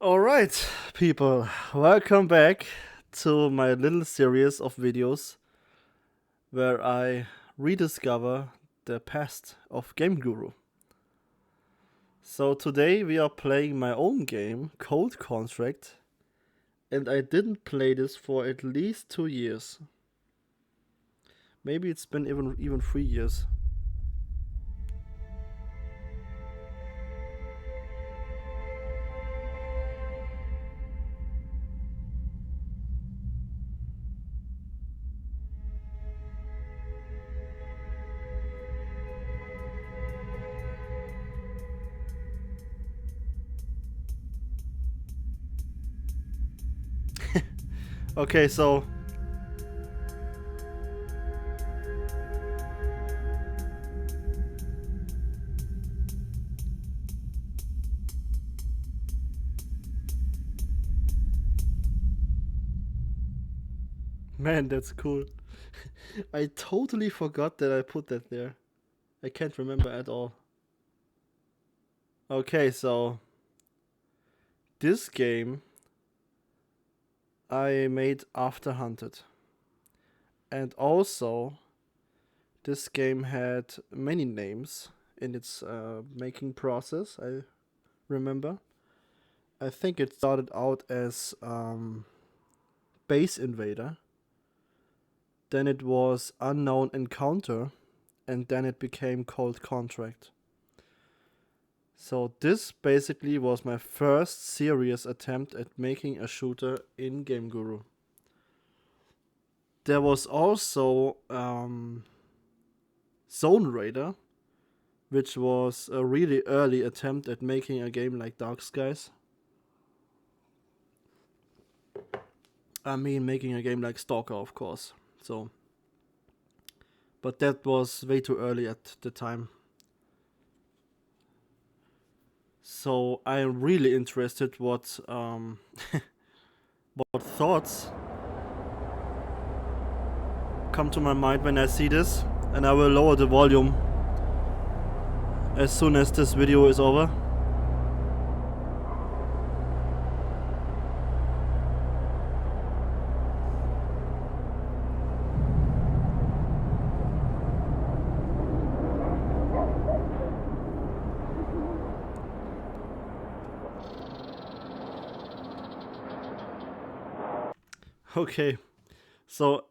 Alright, people, welcome back to my little series of videos where I rediscover the past of Game Guru. So today we are playing my own game, Cold Contract, and I didn't play this for at least 2 years. Maybe it's been even 3 years. Okay, so man, that's cool. I totally forgot that I put that there. I can't remember at all. Okay, so this game I made after Hunted. And also, this game had many names in its making process, I remember. I think it started out as Base Invader, then it was Unknown Encounter, and then it became Cold Contract. So this basically was my first serious attempt at making a shooter in Game Guru. There was also Zone Raider, which was a really early attempt at making a game like Dark Skies. I mean, making a game like Stalker, of course. So, but that was way too early at the time. So I'm really interested what what thoughts come to my mind when I see this, and I will lower the volume as soon as this video is over. Okay, so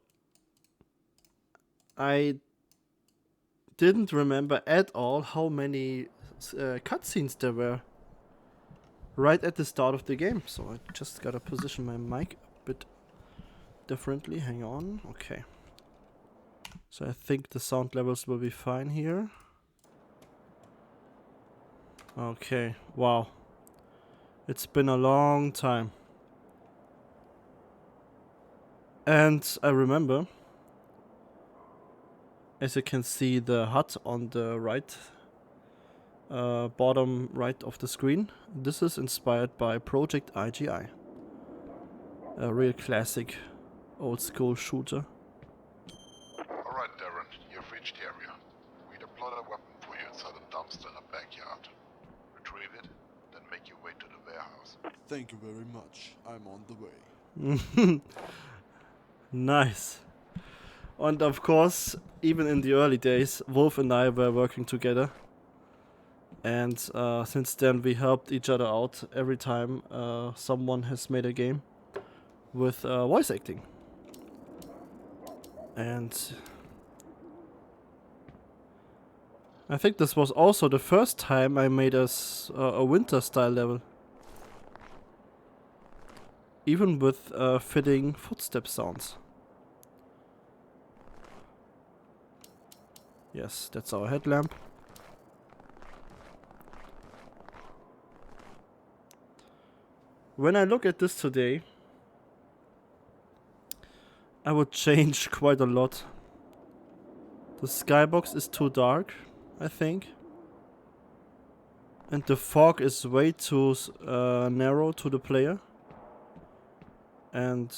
I didn't remember at all how many cutscenes there were right at the start of the game. So I just gotta position my mic a bit differently. Hang on. Okay. So I think the sound levels will be fine here. Okay. Wow. It's been a long time. And I remember, as you can see, the HUD on the right, bottom right of the screen. This is inspired by Project IGI, a real classic old school shooter. Alright, Darren, you've reached the area. We deployed a weapon for you inside a dumpster in a backyard. Retrieve it, then make your way to the warehouse. Thank you very much. I'm on the way. Nice. And of course, even in the early days, Wolf and I were working together. And since then, we helped each other out every time someone has made a game with voice acting. And I think this was also the first time I made a winter style level. Even with fitting footstep sounds. Yes, that's our headlamp. When I look at this today, I would change quite a lot. The skybox is too dark, I think. And the fog is way too narrow to the player. And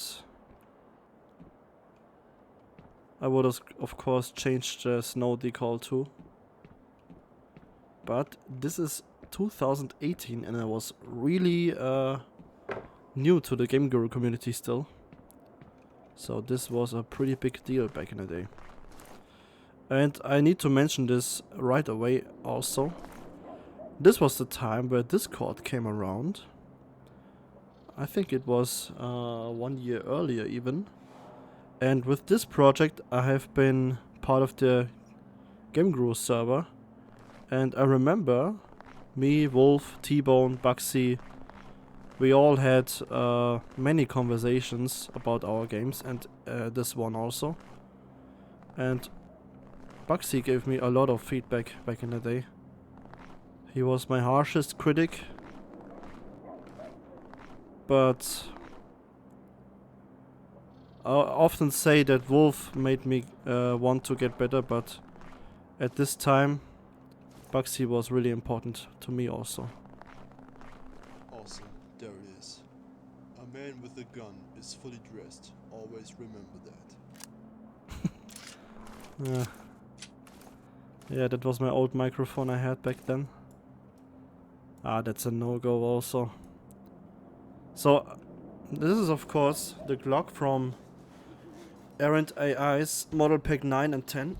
I would of course change the snow decal too. But this is 2018, and I was really new to the Game Guru community still. So this was a pretty big deal back in the day. And I need to mention this right away also. This was the time where Discord came around. I think it was 1 year earlier even. And with this project I have been part of the Game Guru server. And I remember me, Wolf, T-Bone, Bugsy, we all had many conversations about our games, and this one also. And Bugsy gave me a lot of feedback back in the day. He was my harshest critic, but I often say that Wolf made me want to get better, but at this time Bugsy was really important to me also. Awesome, there it is. A man with a gun is fully dressed. Always remember that. Yeah, that was my old microphone I had back then. Ah, that's a no-go also. So, this is of course the Glock from Errant AI's Model Pack 9 and 10.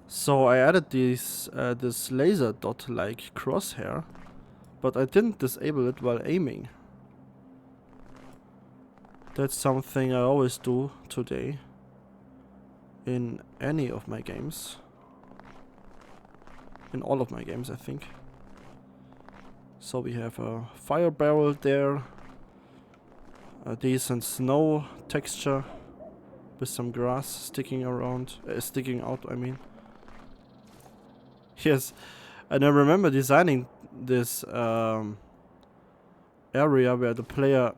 So I added this laser dot-like crosshair, but I didn't disable it while aiming. That's something I always do today in any of my games. In all of my games, I think. So we have a fire barrel there, a decent snow texture with some grass sticking out, I mean. Yes, and I remember designing this area where the player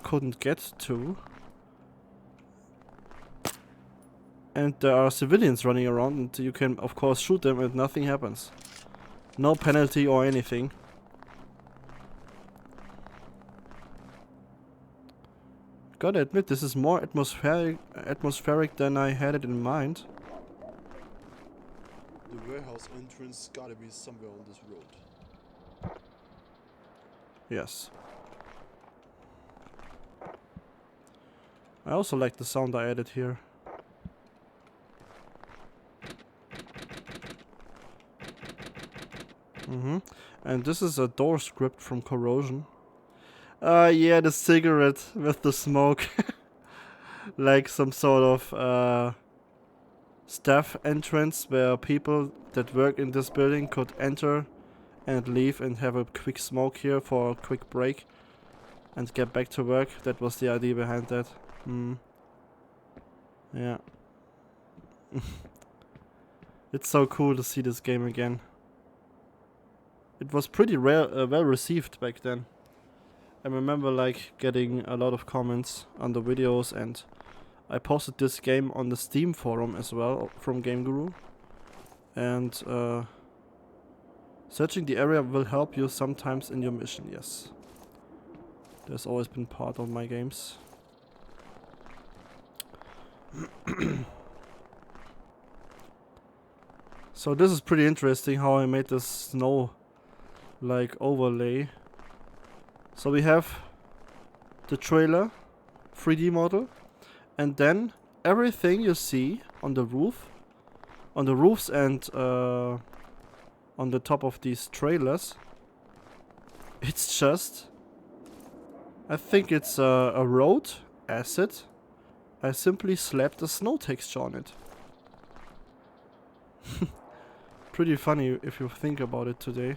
couldn't get to. And there are civilians running around, and you can of course shoot them and nothing happens. No penalty or anything. Gotta admit, this is more atmospheric than I had it in mind. The warehouse entrance gotta be somewhere on this road. Yes. I also like the sound I added here. And this is a door script from Corrosion. Yeah, the cigarette with the smoke. Like some sort of staff entrance where people that work in this building could enter and leave and have a quick smoke here for a quick break and get back to work. That was the idea behind that. Yeah. It's so cool to see this game again. It was pretty well received back then. I remember like getting a lot of comments on the videos, and I posted this game on the Steam forum as well from Game Guru. And searching the area will help you sometimes in your mission, yes. That's always been part of my games. So this is pretty interesting how I made this snow like overlay. So we have the trailer 3D model, and then everything you see on the roof, on the roofs and on the top of these trailers, it's just, I think it's a road asset. I simply slapped a snow texture on it. Pretty funny if you think about it today.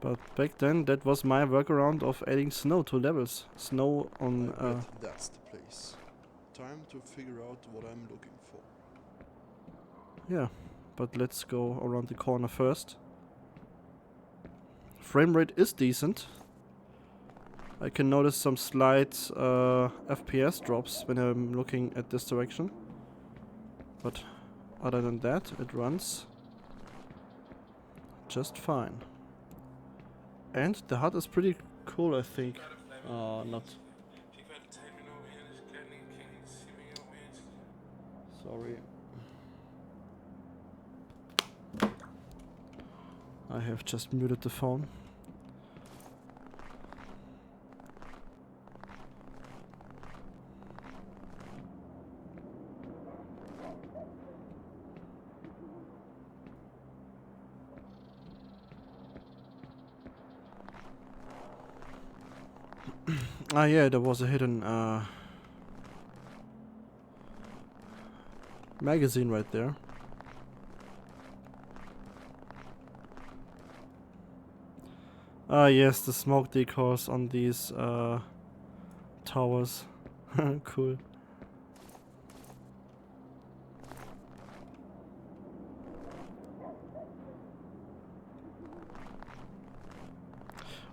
But back then, that was my workaround of adding snow to levels. Snow on... I bet that's the place. Time to figure out what I'm looking for. Yeah, but let's go around the corner first. Frame rate is decent. I can notice some slight FPS drops when I'm looking at this direction. But other than that, it runs just fine. And the HUD is pretty cool, I think. Not. Sorry. I have just muted the phone. Ah yeah, there was a hidden magazine right there. Ah yes, the smoke decals on these towers. Cool.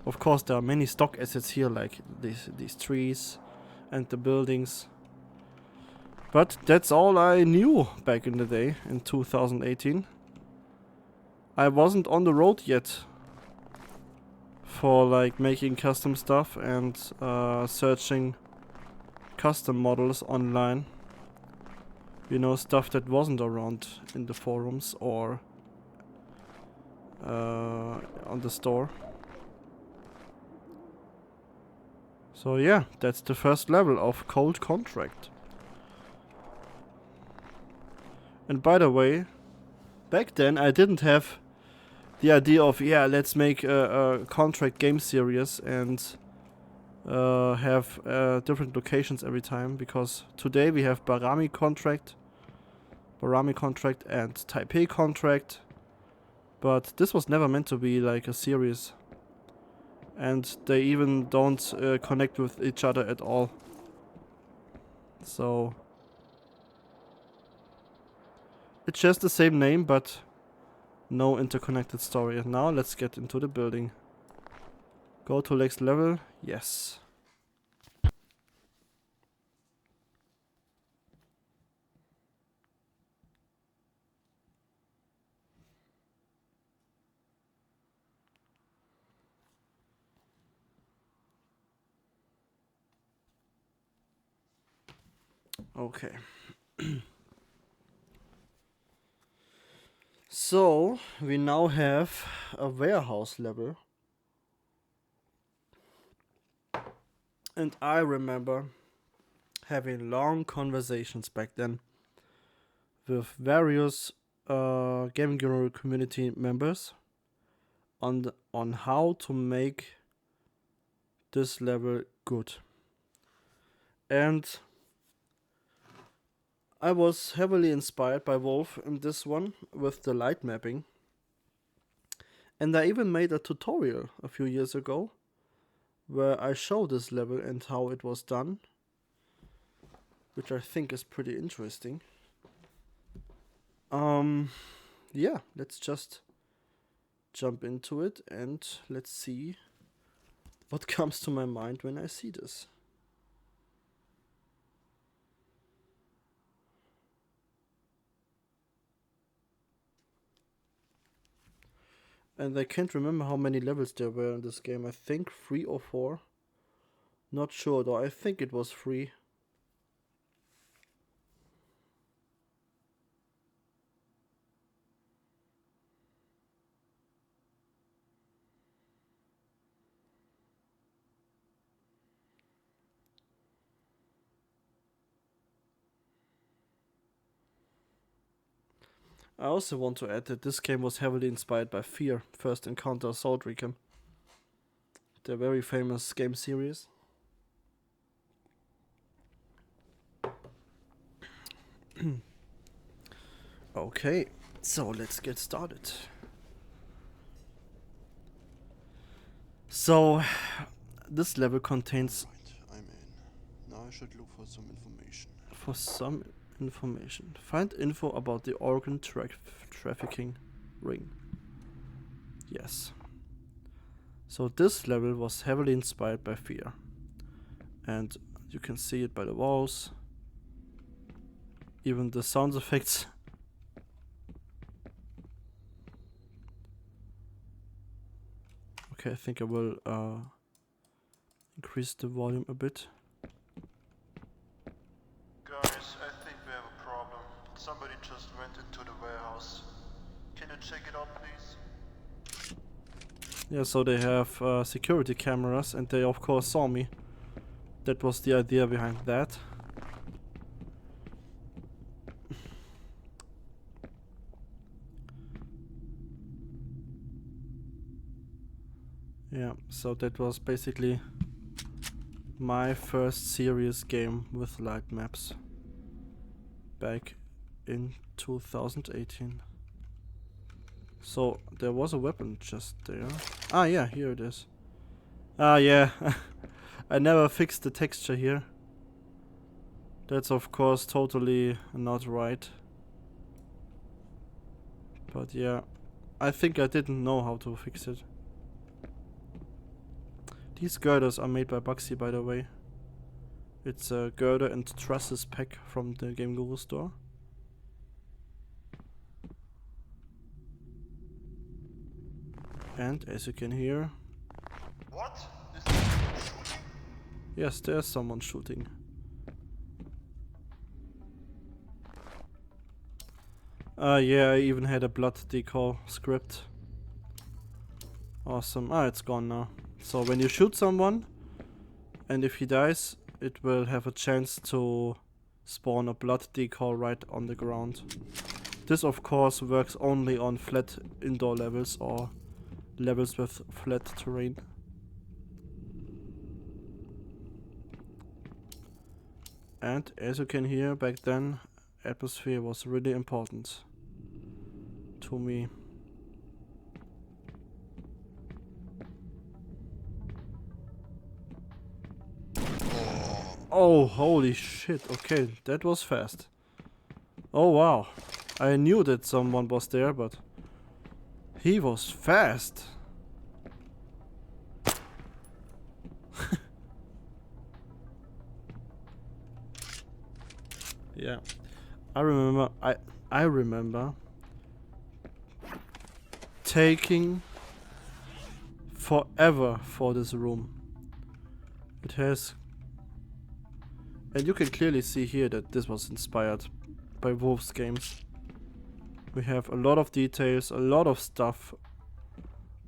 Of course, there are many stock assets here, like these trees and the buildings. But that's all I knew back in the day, in 2018. I wasn't on the road yet for like making custom stuff and searching custom models online. You know, stuff that wasn't around in the forums or on the store. So yeah, that's the first level of Cold Contract. And by the way, back then I didn't have the idea of, yeah, let's make a contract game series and have different locations every time, because today we have Barami Contract and Taipei Contract, but this was never meant to be like a series, and they even don't connect with each other at all. So it's just the same name, but no interconnected story. And now let's get into the building. Go to next level. Yes. Okay. So we now have a warehouse level. And I remember having long conversations back then with various Gaming Guru community members on how to make this level good. And I was heavily inspired by Wolf in this one with the light mapping. And I even made a tutorial a few years ago where I show this level and how it was done, which I think is pretty interesting. Yeah, let's just jump into it and let's see what comes to my mind when I see this. And I can't remember how many levels there were in this game. I think 3 or 4. Not sure though, I think it was 3. I also want to add that this game was heavily inspired by Fear, First Encounter Assault Recon. Their very famous game series. Okay, so let's get started. So, this level contains... Right, I'm in. Now I should look for some information. Find info about the organ trafficking ring. Yes. So this level was heavily inspired by Fear. And you can see it by the walls. Even the sound effects. Okay, I think I will increase the volume a bit. Guys, I think we have a problem. Somebody just went into the warehouse. Can you check it out, please? Yeah, so they have security cameras, and they of course saw me. That was the idea behind that. Yeah, so that was basically my first serious game with light maps back in 2018. So there was a weapon just there. Ah yeah, here it is. Ah yeah, I never fixed the texture here. That's of course totally not right. But yeah, I think I didn't know how to fix it. These girders are made by Bugsy, by the way. It's a girder and trusses pack from the Game Guru store. And as you can hear, What? Is there shooting? yes, there's someone shooting. Yeah, I even had a blood decal script. Awesome. Ah, it's gone now. So when you shoot someone, and if he dies, it will have a chance to spawn a blood decal right on the ground. This of course works only on flat indoor levels or levels with flat terrain. And as you can hear, back then atmosphere was really important to me. Oh, holy shit. Okay, that was fast. Oh wow. I knew that someone was there, but he was fast. Yeah. I remember taking forever for this room. It has, and you can clearly see here that this was inspired by Wolf's games. We have a lot of details, a lot of stuff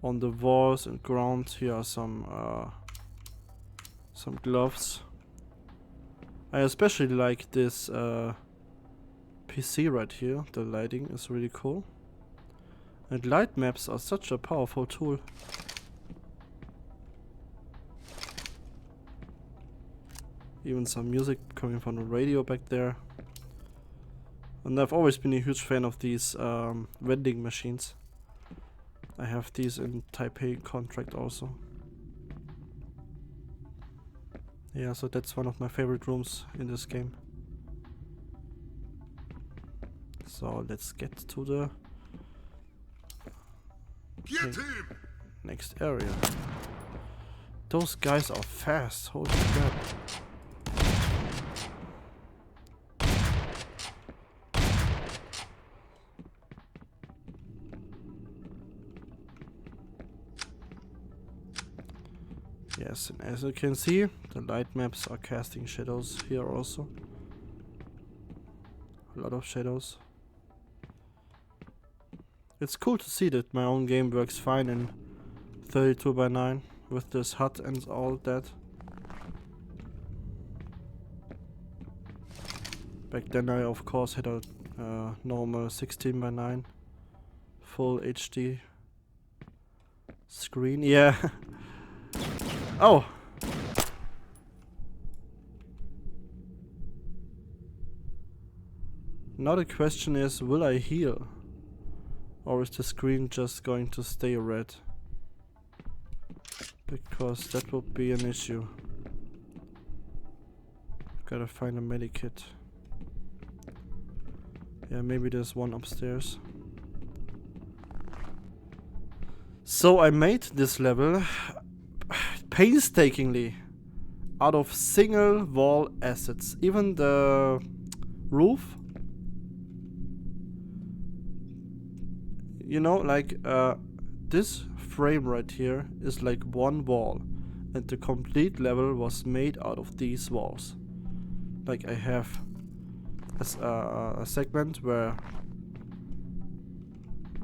on the walls and ground. Here are some gloves. I especially like this PC right here. The lighting is really cool. And light maps are such a powerful tool. Even some music coming from the radio back there. And I've always been a huge fan of these vending machines. I have these in Taipei contract also. Yeah, so that's one of my favorite rooms in this game. So let's get to the next area. Those guys are fast, holy crap. Yes, and as you can see, the light maps are casting shadows here also. A lot of shadows. It's cool to see that my own game works fine in 32:9 with this HUD and all that. Back then I of course had a normal 16:9 full HD screen. Yeah. Oh! Now the question is, will I heal? Or is the screen just going to stay red? Because that would be an issue. Gotta find a medikit. Yeah, maybe there's one upstairs. So I made this level painstakingly out of single wall assets. Even the roof, you know, like this frame right here is like one wall, and the complete level was made out of these walls. Like I have a segment where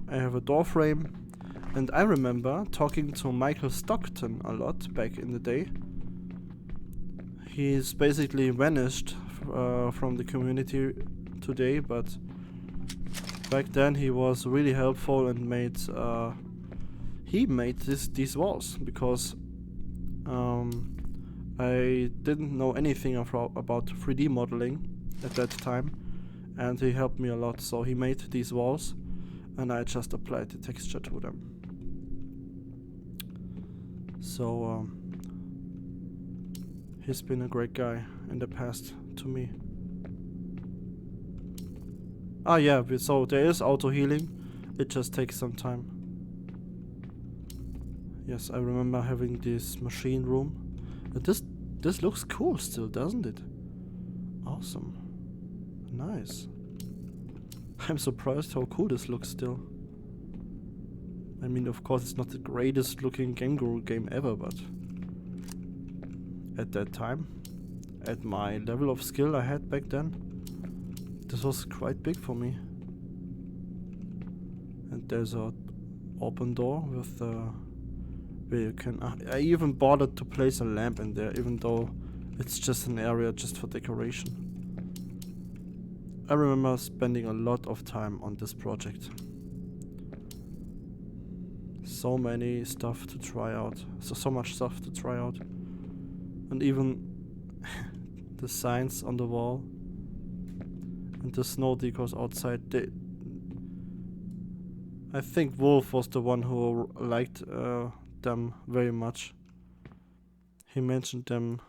I have a door frame, And I remember talking to Michael Stockton a lot back in the day. He's basically vanished from the community today, but back then he was really helpful and made these walls, because I didn't know anything about 3D modeling at that time, and he helped me a lot. So he made these walls and I just applied the texture to them. So he's been a great guy in the past to me. Ah yeah, so there is auto healing, it just takes some time. Yes, I remember having this machine room. And this looks cool still, doesn't it? Awesome. Nice. I'm surprised how cool this looks still. I mean, of course it's not the greatest looking Game Guru game ever, but at that time, at my level of skill I had back then, this was quite big for me. And there's a open door with where you can... I even bothered to place a lamp in there, even though it's just an area just for decoration. I remember spending a lot of time on this project. So many stuff to try out. So much stuff to try out. And even the signs on the wall and the snow decors outside. I think Wolf was the one who liked them very much. He mentioned them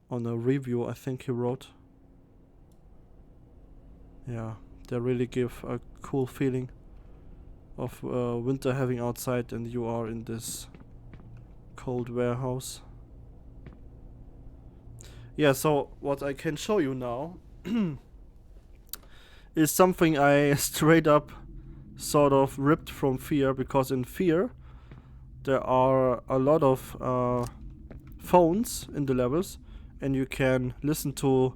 on a review I think he wrote. Yeah, they really give a cool feeling of winter having outside and you are in this cold warehouse. Yeah, so what I can show you now is something I straight up sort of ripped from Fear, because in Fear there are a lot of phones in the levels and you can listen to,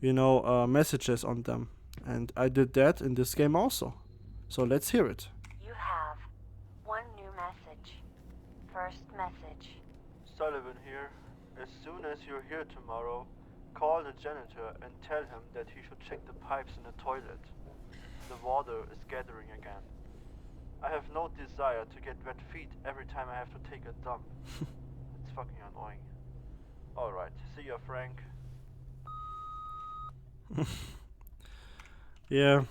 you know, messages on them. And I did that in this game also. So let's hear it. You have one new message. First message. Sullivan here. As soon as you're here tomorrow, call the janitor and tell him that he should check the pipes in the toilet. The water is gathering again. I have no desire to get wet feet every time I have to take a dump. It's fucking annoying. Alright, see ya, Frank. Yeah.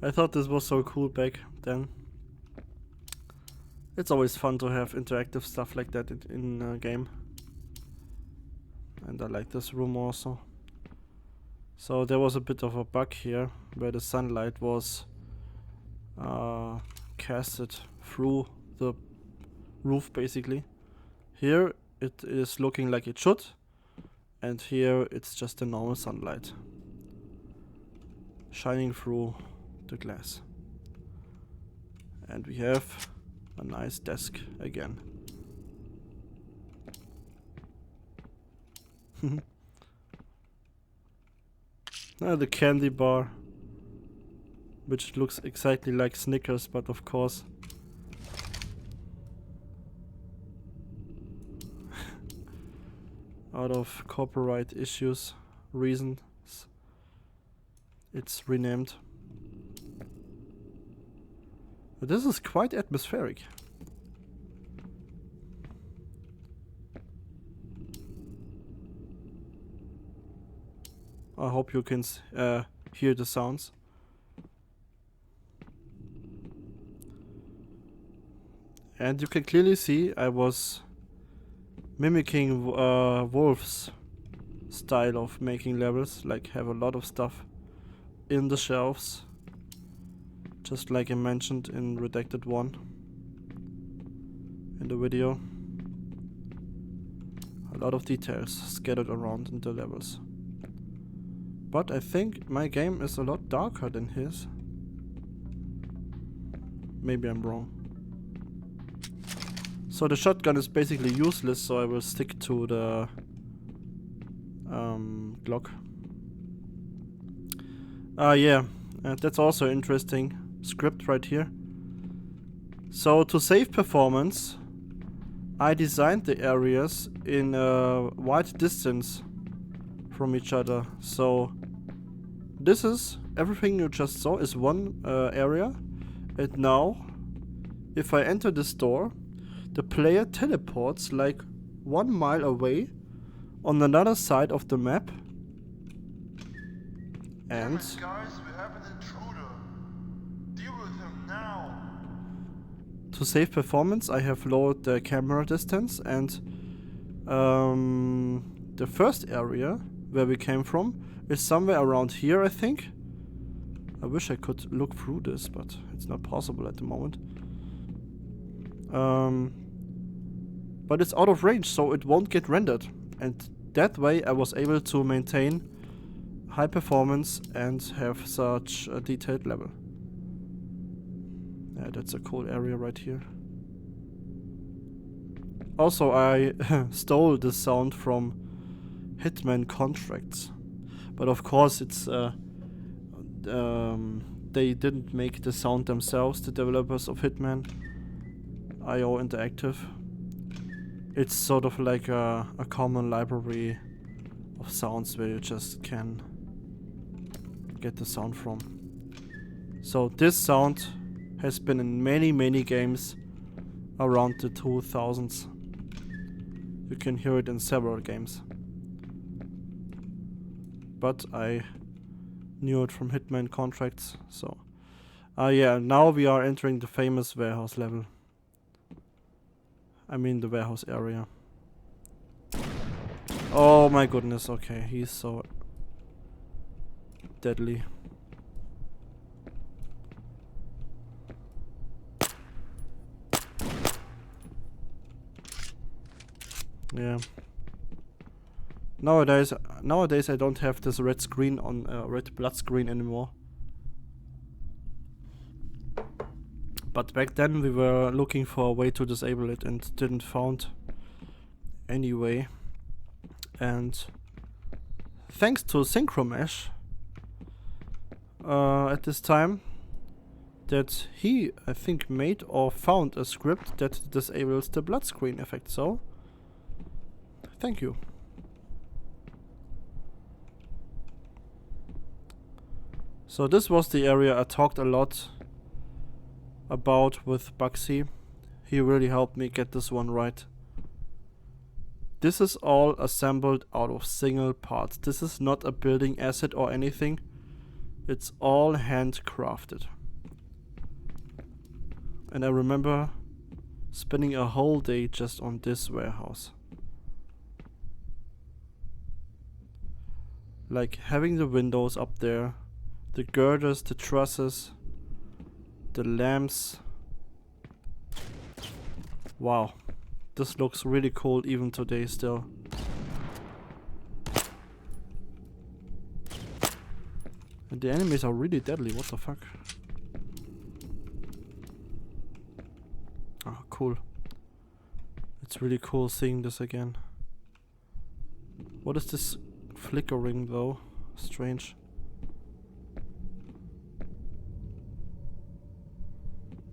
I thought this was so cool back then. It's always fun to have interactive stuff like that in a game. And I like this room also. So there was a bit of a bug here where the sunlight was casted through the roof basically. Here it is looking like it should, and here it's just the normal sunlight shining through the glass. And we have a nice desk again. Now the candy bar, which looks exactly like Snickers, but of course out of copyright reasons it's renamed. But this is quite atmospheric. I hope you can hear the sounds. And you can clearly see I was mimicking Wolf's style of making levels, like have a lot of stuff in the shelves, just like I mentioned in Redacted 1 in the video. A lot of details scattered around in the levels. But I think my game is a lot darker than his. Maybe I'm wrong. So the shotgun is basically useless, so I will stick to the Glock. Yeah, that's also interesting. script right here. So to save performance, I designed the areas in a wide distance from each other. So this is everything you just saw is one area, and now if I enter this door, the player teleports like 1 mile away on another side of the map. Damn And it, guys, we have an intruder. Deal with him now. to save performance, I have lowered the camera distance, and the first area where we came from is somewhere around here, I think. I wish I could look through this, but it's not possible at the moment. But it's out of range, so it won't get rendered. And that way I was able to maintain high performance and have such a detailed level. Yeah, that's a cool area right here. Also, I stole this sound from Hitman Contracts. But of course, it's they didn't make the sound themselves, the developers of Hitman IO Interactive. It's sort of like a common library of sounds where you just can get the sound from. So this sound has been in many games around the 2000s. You can hear it in several games. But I knew it from Hitman Contracts, so yeah, now we are entering the famous warehouse level. I mean the warehouse area. Oh my goodness, okay, he's so deadly. Yeah. Nowadays I don't have this red screen on red blood screen anymore. But back then we were looking for a way to disable it and didn't found any way. And thanks to Synchromesh at this time, that he, I think, made or found a script that disables the blood screen effect. So thank you. So this was the area I talked a lot about with Bugsy. He really helped me get this one right. This is all assembled out of single parts. This is not a building asset or anything. It's all handcrafted. And I remember spending a whole day just on this warehouse. Like having the windows up there, the girders, the trusses, the lamps. Wow, this looks really cool even today still. And the enemies are really deadly, what the fuck? Oh, cool. It's really cool seeing this again. What is this flickering though? Strange.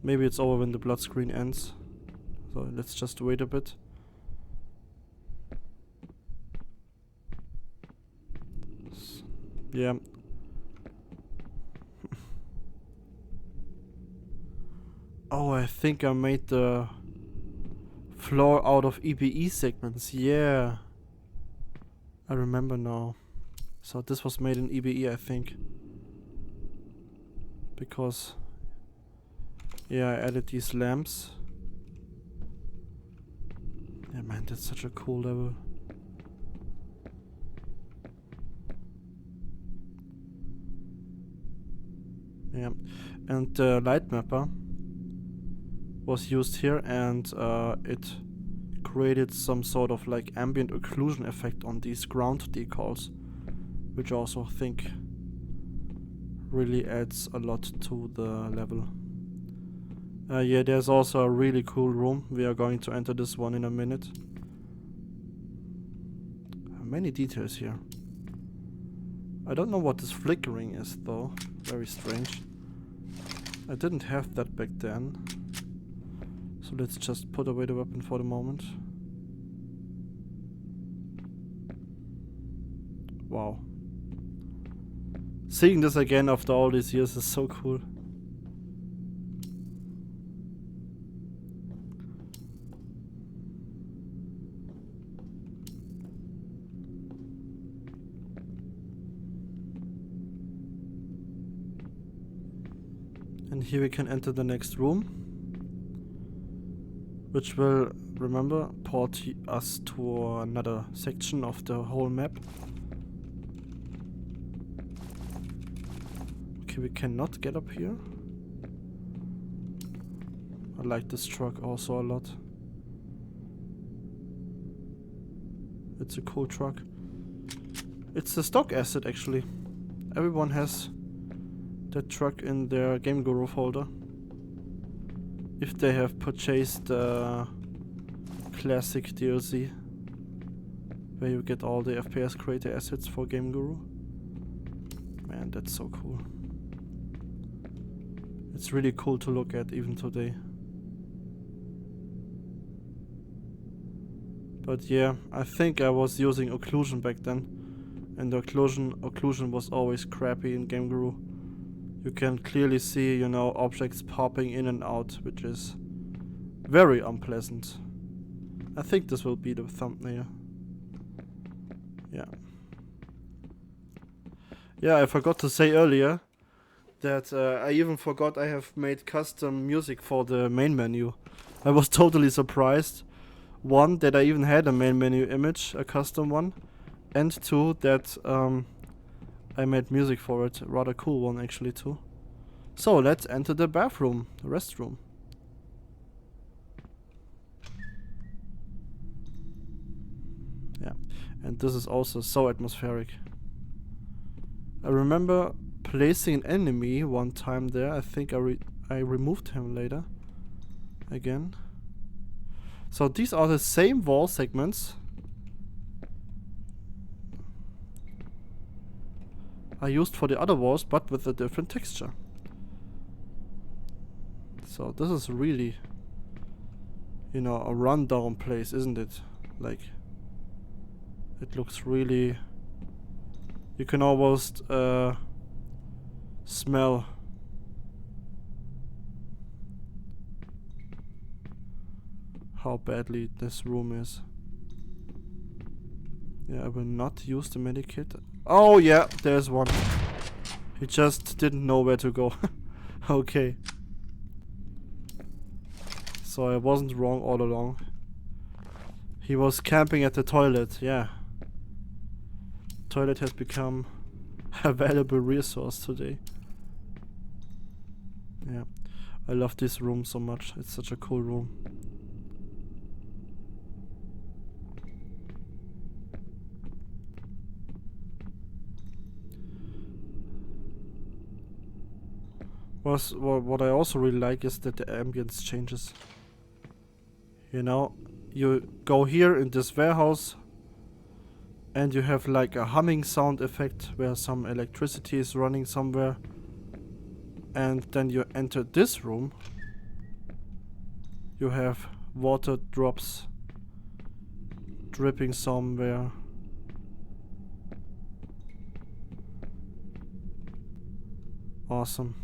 Maybe it's over when the blood screen ends. So let's just wait a bit. Yeah. Oh, I think I made the floor out of EBE segments. Yeah. I remember now. So this was made in EBE, I think. Because yeah, I added these lamps. Yeah, man, that's such a cool level. Yeah, and the light mapper was used here, and it created some sort of like ambient occlusion effect on these ground decals, which I also think really adds a lot to the level. Yeah, there's also a really cool room. We are going to enter this one in a minute. Many details here. I don't know what this flickering is though. Very strange. I didn't have that back then. So let's just put away the weapon for the moment. Wow. Seeing this again after all these years is so cool. And here we can enter the next room, which will, remember, port us to another section of the whole map. Okay, we cannot get up here. I like this truck also a lot. It's a cool truck. It's a stock asset actually. Everyone has that truck in their Game Guru folder. If they have purchased the classic DLC, where you get all the FPS creator assets for Game Guru. Man, that's so cool. It's really cool to look at even today. But yeah, I think I was using occlusion back then, and the occlusion was always crappy in Game Guru. You can clearly see, you know, objects popping in and out, which is very unpleasant. I think this will be the thumbnail. Yeah. Yeah, I forgot to say earlier that I even forgot I have made custom music for the main menu. I was totally surprised. One, that I even had a main menu image, a custom one. And two, that I made music for it. A rather cool one actually too. So let's enter the bathroom, the restroom. Yeah, and this is also so atmospheric. I remember placing an enemy one time there. I think I removed him later. Again. So these are the same wall segments I used for the other walls, but with a different texture. So this is really, you know, a rundown place, isn't it? Like, it looks really... You can almost smell how badly this room is. Yeah, I will not use the medikit. Oh yeah, there's one. He just didn't know where to go. Okay. So I wasn't wrong all along. He was camping at the toilet, yeah. Toilet has become a valuable resource today. Yeah. I love this room so much. It's such a cool room. What I also really like is that the ambience changes. You know, you go here in this warehouse and you have like a humming sound effect where some electricity is running somewhere, and then you enter this room, you have water drops dripping somewhere. Awesome.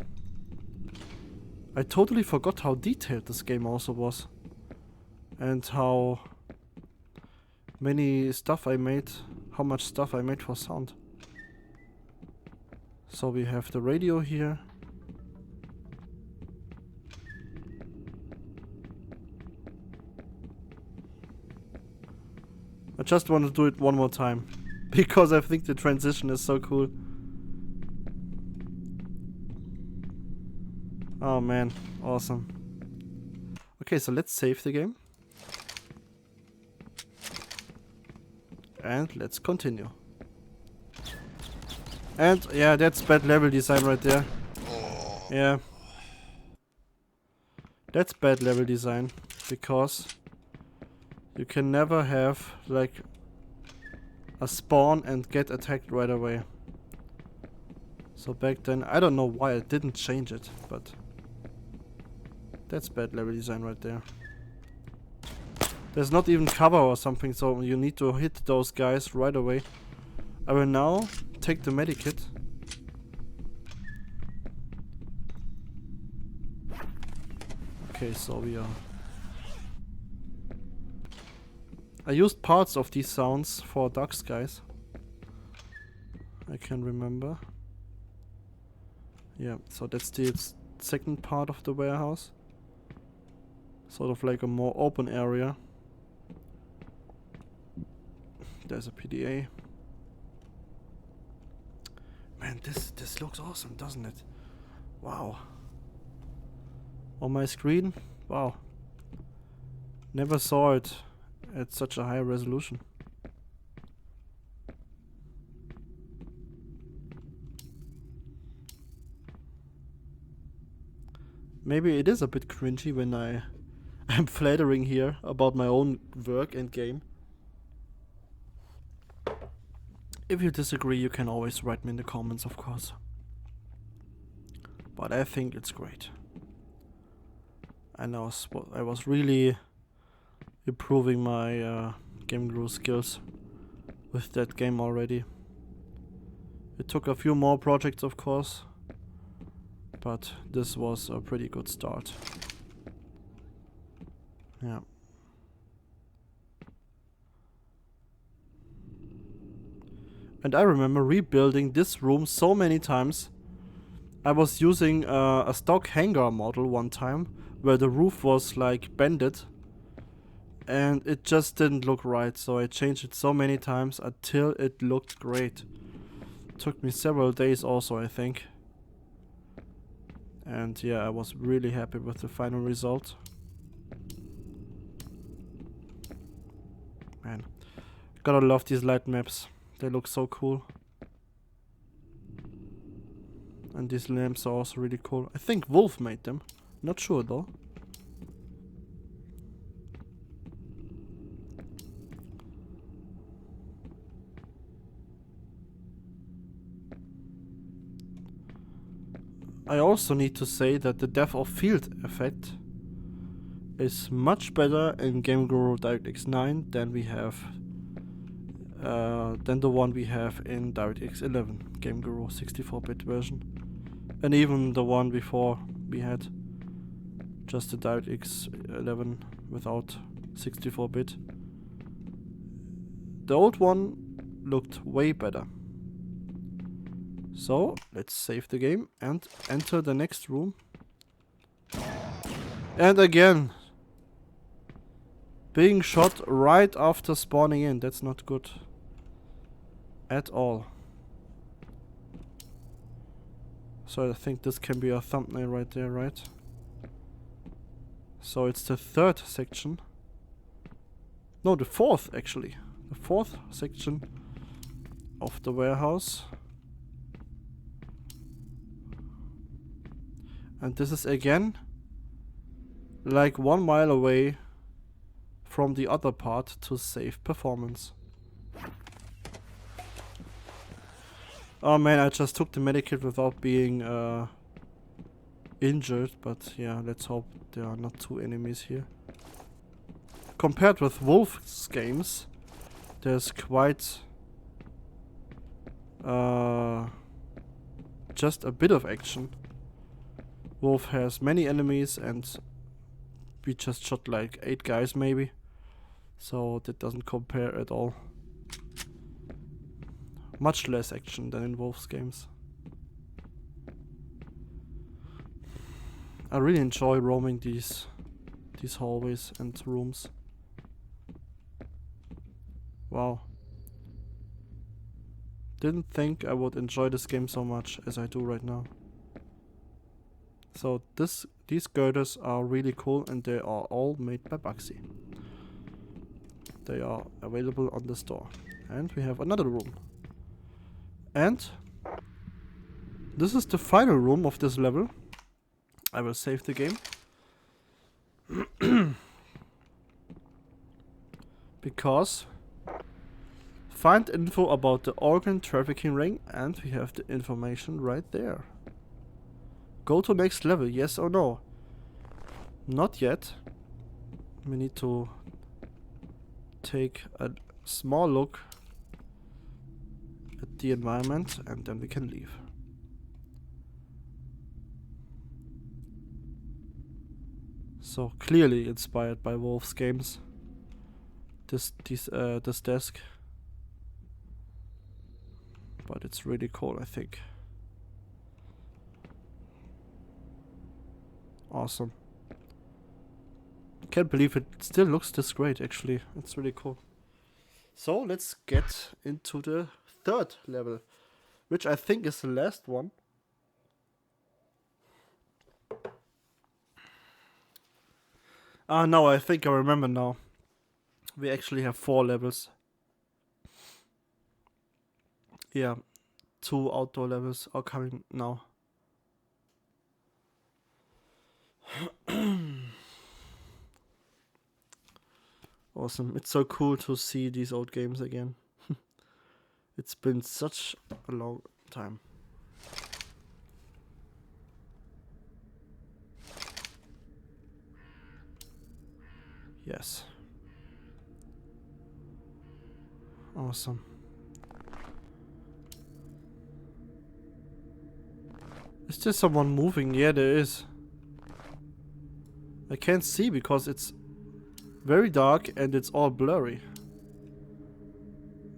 I totally forgot how detailed this game also was. And how many stuff I made, how much stuff I made for sound. So we have the radio here. I just want to do it one more time, because I think the transition is so cool. Oh man, awesome. Okay, so let's save the game. And let's continue. And yeah, that's bad level design right there. Yeah. That's bad level design, because you can never have like a spawn and get attacked right away. So back then, I don't know why I didn't change it, but That's bad level design right there. There's not even cover or something, so you need to hit those guys right away. I will now take the medikit. Okay, so we are... I used parts of these sounds for Dark Skies. I can remember. Yeah, so that's the second part of the warehouse. Sort of like a more open area. There's a PDA. Man, this looks awesome, doesn't it? Wow. On my screen, wow. Never saw it at such a high resolution. Maybe it is a bit cringy when I'm flattering here about my own work and game. If you disagree, you can always write me in the comments, of course. But I think it's great. And I was really improving my Game Guru skills with that game already. It took a few more projects, of course, but this was a pretty good start. Yeah. And I remember rebuilding this room so many times. I was using a stock hangar model one time where the roof was like bended and it just didn't look right, so I changed it so many times until it looked great. Took me several days also, I think. And yeah, I was really happy with the final result. Man, gotta love these light maps. They look so cool. And these lamps are also really cool. I think Wolf made them. Not sure though. I also need to say that the depth of field effect is much better in Game Guru DirectX 9 than we have than the one we have in DirectX 11 Game Guru 64-bit version, and even the one before we had just the DirectX 11 without 64-bit. The old one looked way better. So let's save the game and enter the next room. And again, being shot right after spawning in, that's not good at all. So I think this can be a thumbnail right there, right? So it's the third section. No, the fourth actually. The fourth section of the warehouse. And this is again like 1 mile away from the other part to save performance. Oh man, I just took the medikit without being injured, but yeah, let's hope there are not two enemies here. Compared with Wolf's games, there's quite just a bit of action. Wolf has many enemies and we just shot like 8 guys maybe, so that doesn't compare at all. Much less action than in Wolf's games. I really enjoy roaming these hallways and rooms. Wow. Didn't think I would enjoy this game so much as I do right now. So these girders are really cool and they are all made by Bugsy. They are available on the store. And we have another room. And this is the final room of this level. I will save the game. Because find info about the organ trafficking ring, and we have the information right there. Go to next level, yes or no? Not yet. We need to take a small look at the environment and then we can leave. So clearly inspired by Wolf's games. This desk. But it's really cool, I think. Awesome. Can't believe it still looks this great, actually. It's really cool. So let's get into the third level, which I think is the last one. No, I think I remember now. We actually have 4 levels. Yeah, 2 outdoor levels are coming now. Awesome. It's so cool to see these old games again. It's been such a long time. Yes. Awesome. Is there someone moving? Yeah, there is. I can't see because it's very dark and it's all blurry.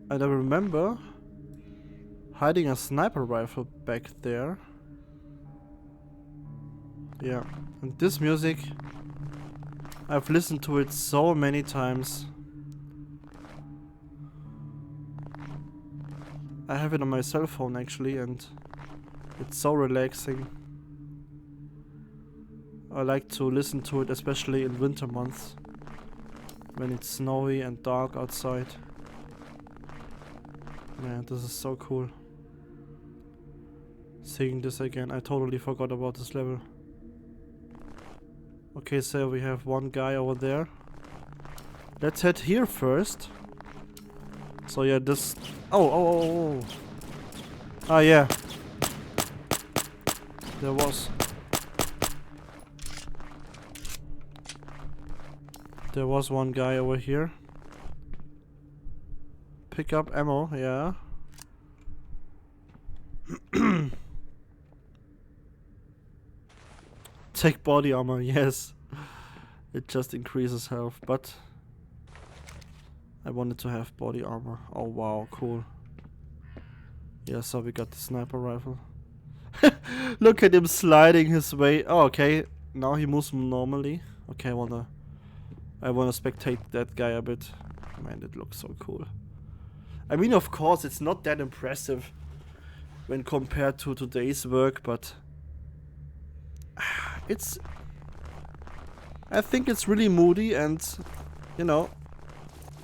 And I remember hiding a sniper rifle back there. Yeah, and this music, I've listened to it so many times. I have it on my cell phone actually, and it's so relaxing. I like to listen to it especially in winter months, when it's snowy and dark outside. Man, this is so cool. Seeing this again, I totally forgot about this level. Okay, so we have one guy over there. Let's head here first. So yeah, this... Oh. Ah, yeah. There was one guy over here. Pick up ammo, yeah. Take body armor, yes. It just increases health, but I wanted to have body armor. Oh wow, cool. Yeah, so we got the sniper rifle. Look at him sliding his way. Oh, okay. Now he moves normally. Okay, I wanna spectate that guy a bit. Man, it looks so cool. I mean, of course, it's not that impressive when compared to today's work, but I think it's really moody and, you know,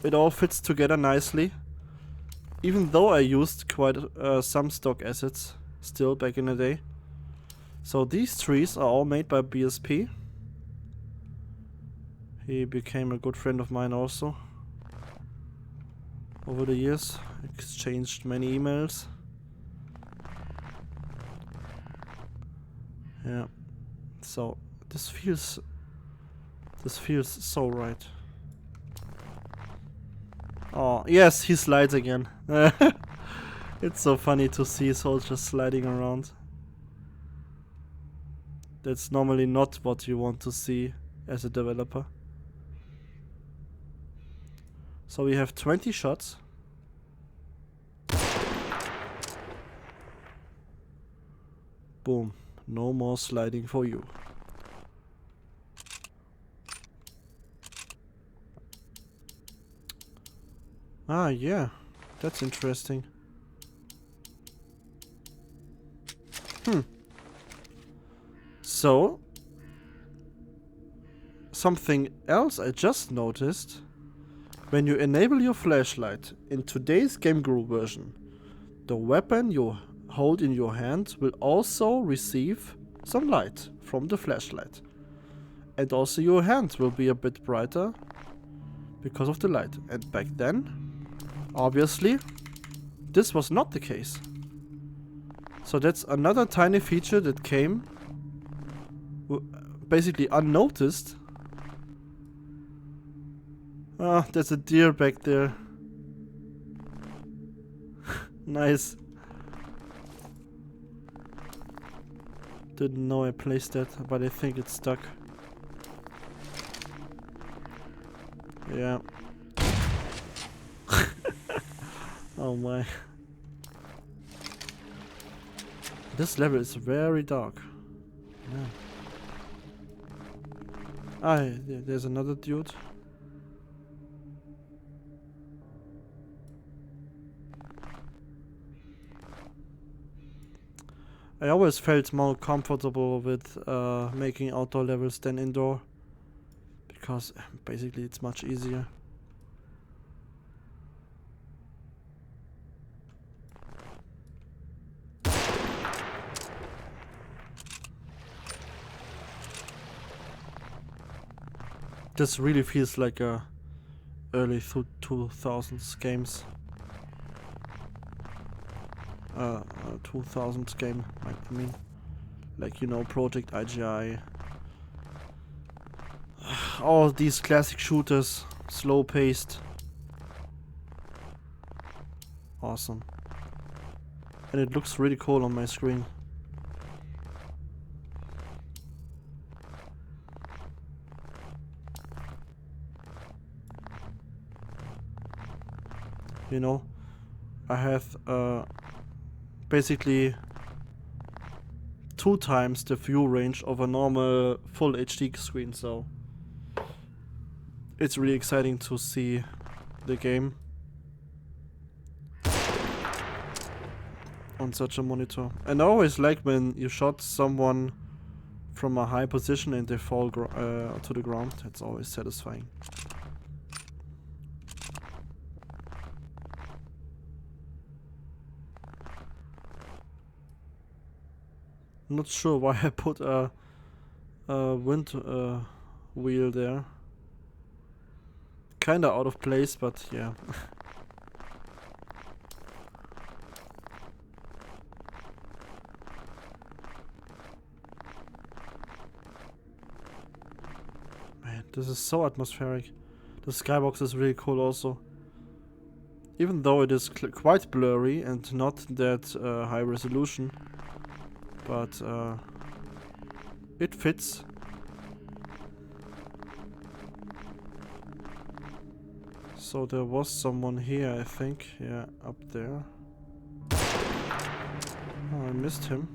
it all fits together nicely. Even though I used quite some stock assets still back in the day. So these trees are all made by BSP. He became a good friend of mine also. Over the years, exchanged many emails. Yeah. So this feels so right. Oh, yes, he slides again. It's so funny to see soldiers sliding around. That's normally not what you want to see as a developer. So we have 20 shots. Boom. No more sliding for you. Ah, yeah. That's interesting. So, something else I just noticed. When you enable your flashlight in today's Game Guru version, the weapon you hold in your hand will also receive some light from the flashlight. And also your hand will be a bit brighter because of the light. And back then, obviously, this was not the case. So that's another tiny feature that came basically unnoticed. Ah, there's a deer back there. Nice. Didn't know I placed that, but I think it's stuck. Yeah. Oh my. This level is very dark. Yeah. Ah, there's another dude. I always felt more comfortable with making outdoor levels than indoor, because basically it's much easier. This really feels like a early 2000s games. 2000s game, I mean, like, you know, Project IGI. All these classic shooters, slow paced. Awesome. And it looks really cool on my screen. You know, I have basically 2 times the view range of a normal full HD screen, so it's really exciting to see the game on such a monitor. And I always like when you shot someone from a high position and they fall to the ground. It's always satisfying. Not sure why I put a wind wheel there. Kinda out of place, but yeah. Man, this is so atmospheric. The skybox is really cool also. Even though it is quite blurry and not that high resolution. But it fits. So there was someone here, I think. Yeah, up there. Oh, I missed him.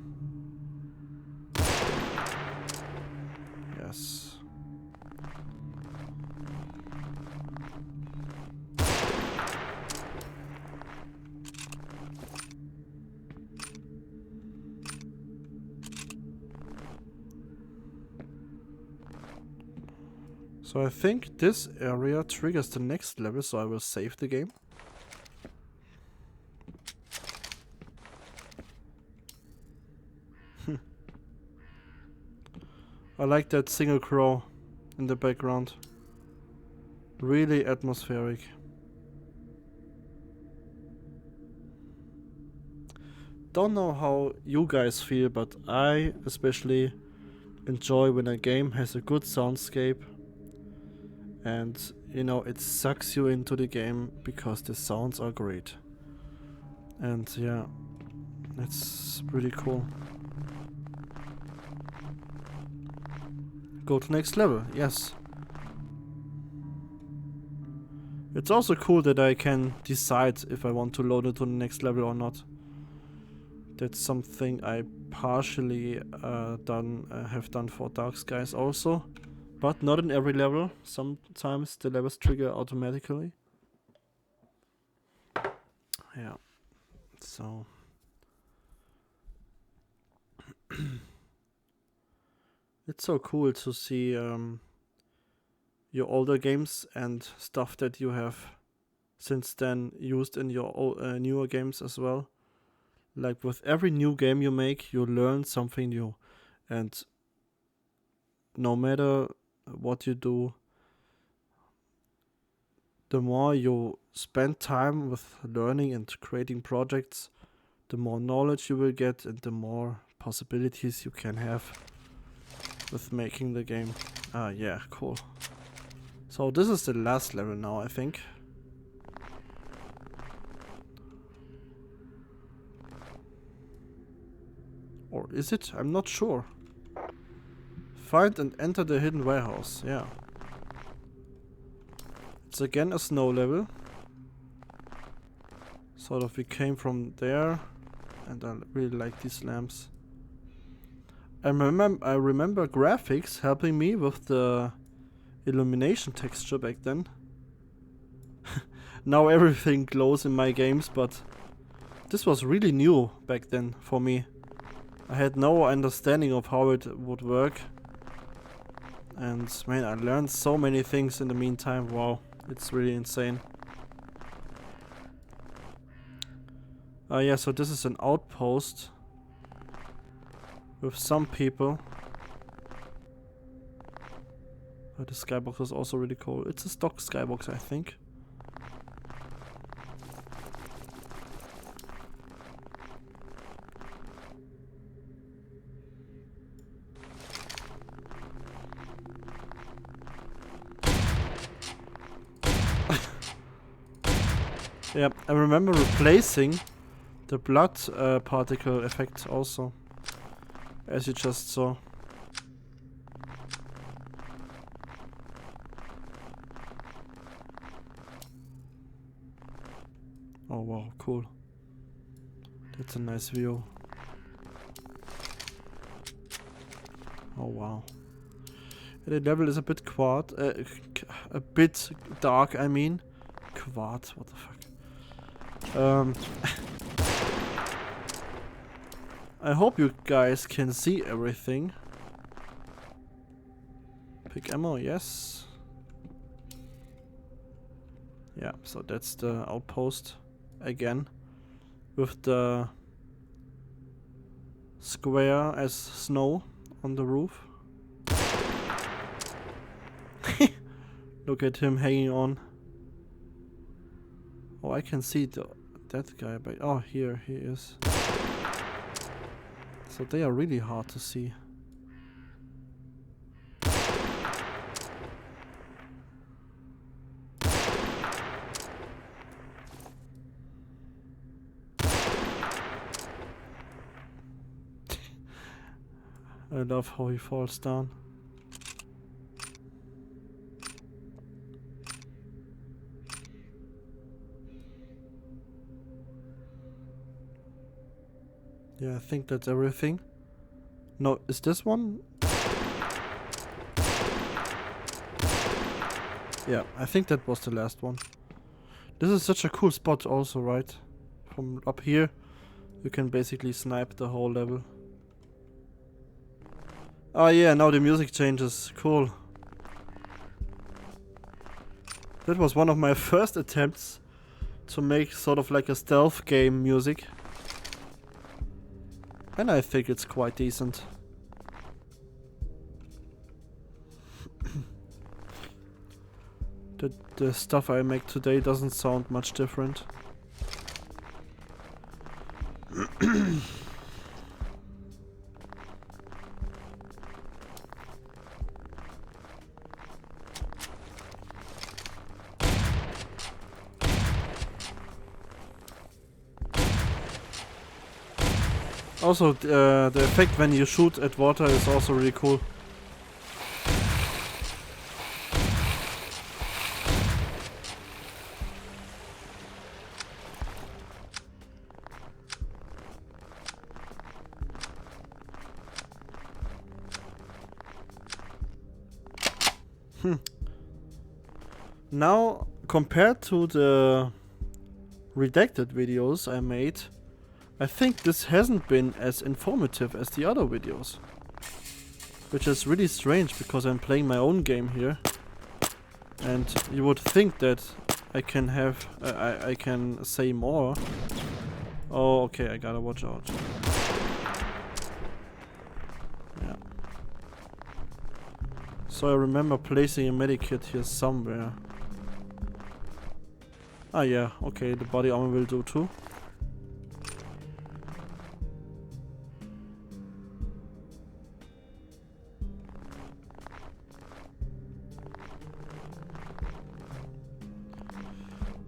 Yes. So I think this area triggers the next level, so I will save the game. I like that single crow in the background. Really atmospheric. Don't know how you guys feel, but I especially enjoy when a game has a good soundscape. And, you know, it sucks you into the game because the sounds are great. And yeah, it's pretty cool. Go to next level, yes. It's also cool that I can decide if I want to load it to the next level or not. That's something I partially have done for Dark Skies also. But not in every level. Sometimes the levels trigger automatically. Yeah. So. It's so cool to see your older games and stuff that you have since then used in your newer games as well. Like with every new game you make, you learn something new. And no matter what you do, the more you spend time with learning and creating projects, the more knowledge you will get and the more possibilities you can have. with making the game. Ah, yeah, cool. So this is the last level now, I think. Or is it? I'm not sure. Find and enter the hidden warehouse. Yeah. It's again a snow level. Sort of, we came from there. And I really like these lamps. I remember graphics helping me with the illumination texture back then. Now everything glows in my games, but this was really new back then for me. I had no understanding of how it would work. And man, I learned so many things in the meantime. Wow, it's really insane. Yeah, so this is an outpost with some people. The skybox is also really cool. It's a stock skybox, I think. Yeah, I remember replacing the blood particle effect also, as you just saw. Oh wow, cool. That's a nice view. Oh wow. The level is a bit a bit dark, I mean. What the fuck? I hope you guys can see everything. Pick ammo, yes. Yeah, so that's the outpost again, with the square as snow on the roof. Look at him hanging on. Oh, I can see that guy, but oh, here he is. So they are really hard to see. I love how he falls down. Yeah, I think that's everything. No, is this one? Yeah, I think that was the last one. This is such a cool spot also, right? From up here, you can basically snipe the whole level. Oh yeah, now the music changes. Cool. That was one of my first attempts to make sort of like a stealth game music. And I think it's quite decent. The stuff I make today doesn't sound much different. Also, the effect when you shoot at water is also really cool. Now, compared to the redacted videos I made, I think this hasn't been as informative as the other videos. Which is really strange because I'm playing my own game here. And you would think that I can have, I can say more. Oh, okay, I gotta watch out. Yeah. So I remember placing a medikit here somewhere. Ah yeah, okay, the body armor will do too.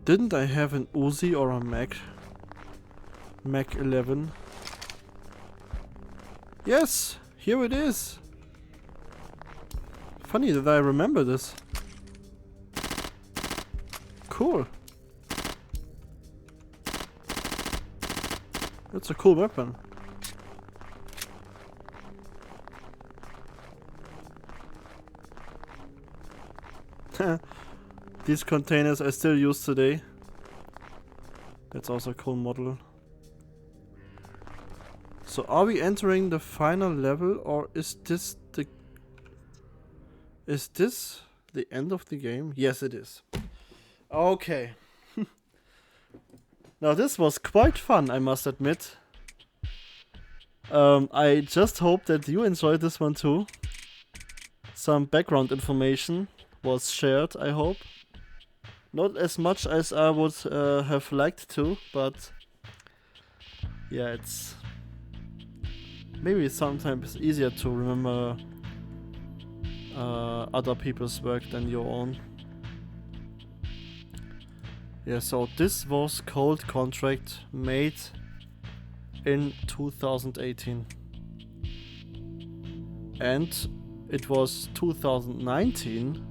Didn't I have an Uzi or a Mac 11? Yes, here it is. Funny that I remember this. Cool. That's a cool weapon. These containers I still use today. That's also a cool model. So are we entering the final level, or is this the end of the game? Yes, it is. Okay. Now this was quite fun, I must admit. I just hope that you enjoyed this one too. Some background information was shared, I hope. Not as much as I would have liked to, but yeah, it's maybe sometimes easier to remember other people's work than your own. Yeah, so this was Cold Contract, made in 2018. And it was 2019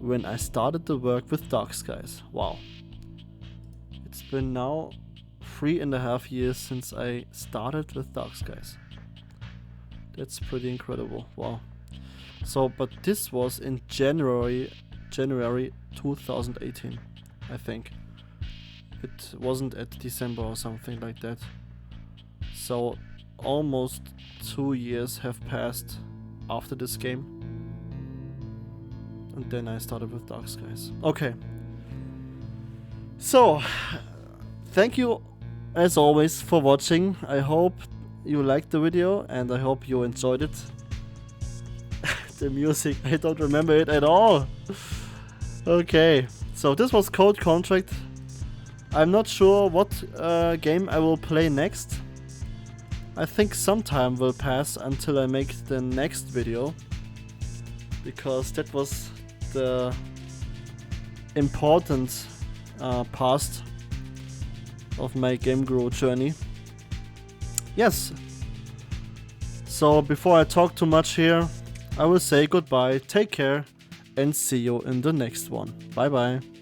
when I started the work with Dark Skies. Wow. It's been now 3.5 years since I started with Dark Skies. That's pretty incredible. Wow. So, but this was in January 2018, I think. It wasn't at December or something like that. So almost 2 years have passed after this game. And then I started with Dark Skies. Okay. So, thank you as always for watching. I hope you liked the video and I hope you enjoyed it. The music, I don't remember it at all. Okay, so this was Cold Contract. I'm not sure what game I will play next. I think some time will pass until I make the next video, because that was the important past of my Game Guru journey. Yes. So before I talk too much here, I will say goodbye, take care, and see you in the next one. Bye bye.